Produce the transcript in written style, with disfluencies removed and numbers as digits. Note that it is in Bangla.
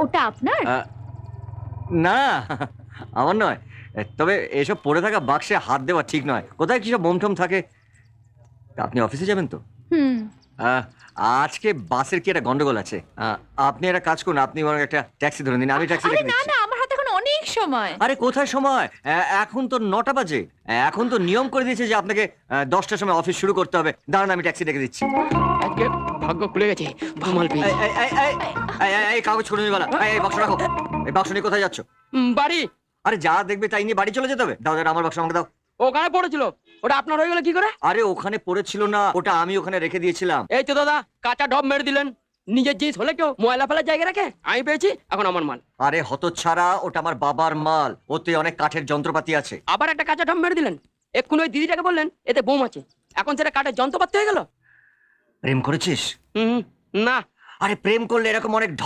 ওটা আপনার? না, আমার নয়। তবে এসব পড়ে থাকা বাক্সে হাত দেওয়া ঠিক নয়। কোথায় কি সব মোমঠম থাকে। আপনি অফিসে যাবেন তো? হুম। আহ, আজকে বাসের কি একটা গন্ডগোল আছে। আপনি একটা কাজ করুন, আপনি বরং একটা ট্যাক্সি ধরে নিন, আমি ট্যাক্সি আরে রেখে না দিচ্ছি। না, আমার হাতে এখন অনেক সময়। আরে কোথায় সময়? এখন তো 9টা বাজে। এখন তো নিয়ম করে দিয়েছে যে আপনাকে 10টার সময় অফিস শুরু করতে হবে। দাঁড়ান, আমি ট্যাক্সি রেখে দিচ্ছি। আজকে ভাগ্য খুলে গেছে, ভামাল এই, পেয়েছি। এই, এই, এই, এই, এই, এই, কাগজ করে নিয়ে গেলা। এই বাক্স রাখো। এই বাক্স নিয়ে কোথায় যাচ্ছ? বাড়ি আরে যা দেখবে তাই নিয়ে বাড়ি চলে যেতে হবে। দাও দাও, আমার বাক্স আমাকে দাও। ওখানে পড়েছিল, ওটা আপনার হয়ে গেল কি করে? আরে ওখানে পড়েছিল না, ওটা আমি ওখানে রেখে দিয়েছিলাম। এই তো দাদা, কাঁচা ঢপ মেরে দিলেন। নিজের জিনিস হলে কেউ ময়লা ফেলার জায়গা রাখে? আমি পেয়েছি, এখন আমার মাল। আরে হতচ্ছাড়া, ওটা আমার বাবার মাল। ওতে অনেক কাঠের যন্ত্রপাতি আছে। আবার একটা কাঁচা ঢপ মেরে দিলেন। এক্ষুনি ওই দিদিটাকে বললেন এতে বোম আছে, এখন সেটা কাঠের যন্ত্রপাতি হয়ে গেল। প্রেম করেছিস? হুম, না। আরে প্রেম করলে এরকম অনেক ঢপ